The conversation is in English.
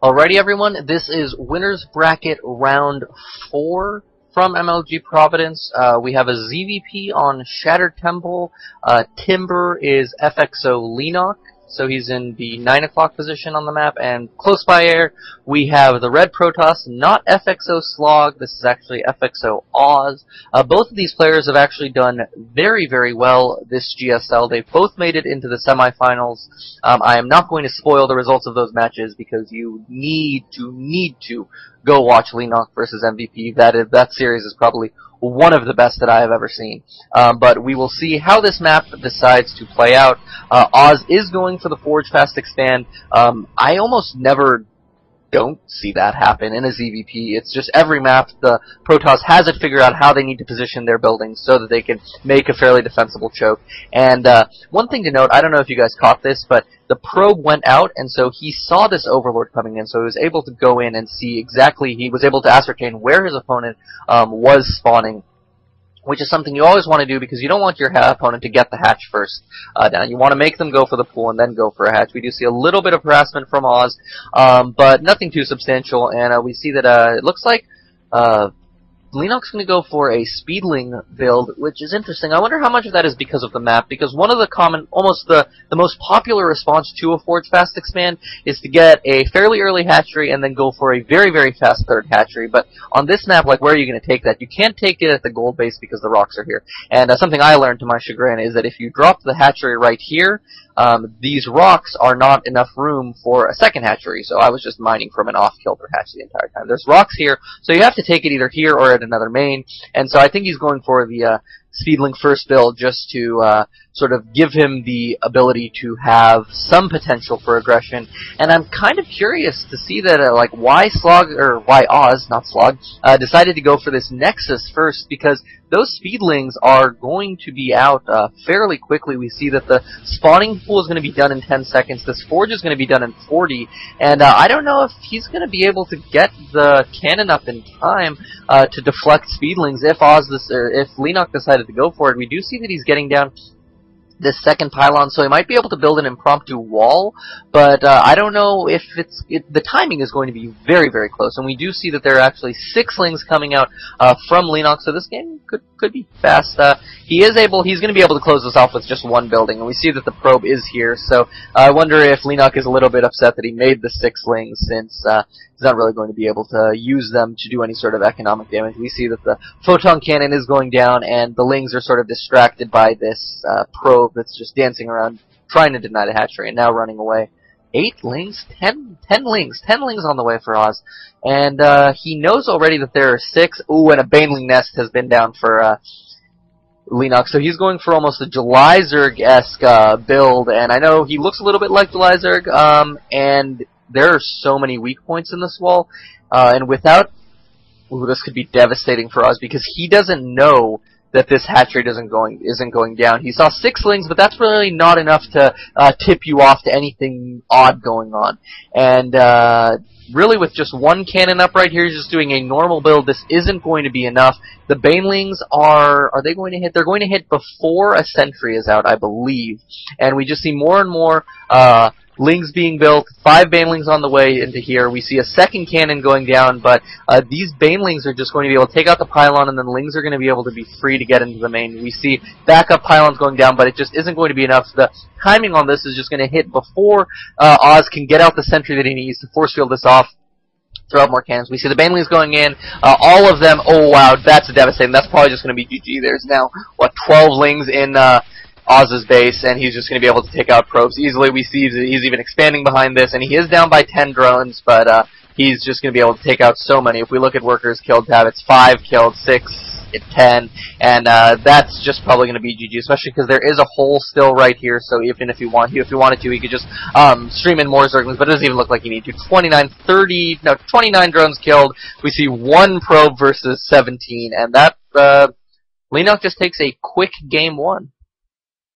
Alrighty everyone, this is Winners Bracket Round 4 from MLG Providence. We have a ZvP on Shattered Temple. Timber is FXO Leenock, so he's in the 9 o'clock position on the map. And close by air, we have the Red Protoss, not FXO Slog, this is actually FXO Oz. Both of these players have actually done very, very well this GSL. They've both made it into the semifinals. I am not going to spoil the results of those matches because you need to go watch Leenock versus MVP. That series is probably one of the best that I have ever seen. But we will see how this map decides to play out. Oz is going for the Forge Fast Expand. I almost never don't see that happen in a ZvP. It's just every map the Protoss has it figured out how they need to position their buildings so that they can make a fairly defensible choke. And one thing to note, I don't know if you guys caught this, but the probe went out, and so he saw this Overlord coming in, so he was able to go in and see exactly, he was able to ascertain where his opponent was spawning, which is something you always want to do because you don't want your opponent to get the hatch first down. You want to make them go for the pool and then go for a hatch. We do see a little bit of harassment from Oz, but nothing too substantial, and we see that it looks like Leenock's going to go for a Speedling build, which is interesting. I wonder how much of that is because of the map, because one of the common, almost the most popular response to a Forge Fast Expand is to get a fairly early hatchery and then go for a very, very fast third hatchery. But on this map, like, where are you going to take that? You can't take it at the gold base because the rocks are here. And something I learned to my chagrin is that if you drop the hatchery right here, these rocks are not enough room for a second hatchery, so I was just mining from an off-kilter hatch the entire time. There's rocks here, so you have to take it either here or at another main, and so I think he's going for the Speedling first build just to sort of give him the ability to have some potential for aggression. And I'm kind of curious to see that like why Oz, not Slog, decided to go for this Nexus first, because those Speedlings are going to be out fairly quickly. We see that the spawning pool is going to be done in 10 seconds. This Forge is going to be done in 40. And I don't know if he's going to be able to get the cannon up in time to deflect Speedlings if if Leenock decided to go for it. We do see that he's getting down this second pylon, so he might be able to build an impromptu wall, but I don't know if the timing is going to be very, very close, and we do see that there are actually 6 Lings coming out from Leenock, so this game could be fast. He's going to be able to close this off with just one building, and we see that the probe is here, so I wonder if Leenock is a little bit upset that he made the 6 Lings, since he's not really going to be able to use them to do any sort of economic damage. We see that the photon cannon is going down, and the Lings are sort of distracted by this probe that's just dancing around, trying to deny the hatchery, and now running away. 8 Lings? 10 Lings. 10 Lings on the way for Oz. And he knows already that there are 6. Ooh, and a Baneling Nest has been down for Leenock. So he's going for almost a Jelizerg-esque build, and I know he looks a little bit like Jelizerg, and there are so many weak points in this wall, and without... Ooh, this could be devastating for Oz, because he doesn't know that this hatchery isn't going down. He saw 6 Lings, but that's really not enough to tip you off to anything odd going on. And really, with just one cannon up right here, he's just doing a normal build. This isn't going to be enough. The Banelings are they going to hit? They're going to hit before a sentry is out, I believe. And we just see more and more Lings being built, 5 Banelings on the way into here. We see a second cannon going down, but these Banelings are just going to be able to take out the pylon, and then Lings are going to be able to be free to get into the main. We see backup pylons going down, but it just isn't going to be enough. The timing on this is just going to hit before Oz can get out the sentry that he needs to force field this off. Throw out more cannons. We see the Banelings going in. All of them. Oh wow, that's devastating. That's probably just going to be GG. There's now 12 Lings in Oz's base, and he's just going to be able to take out probes easily. We see he's even expanding behind this, and he is down by 10 drones, but he's just going to be able to take out so many. If we look at workers killed tab, it's 5 killed, 6, 10, and that's just probably going to be GG, especially because there is a hole still right here, so even if he wanted to, he could just stream in more Zerglings, but it doesn't even look like he needs to. 29 drones killed. We see 1 probe versus 17, and that Leenock just takes a quick game 1.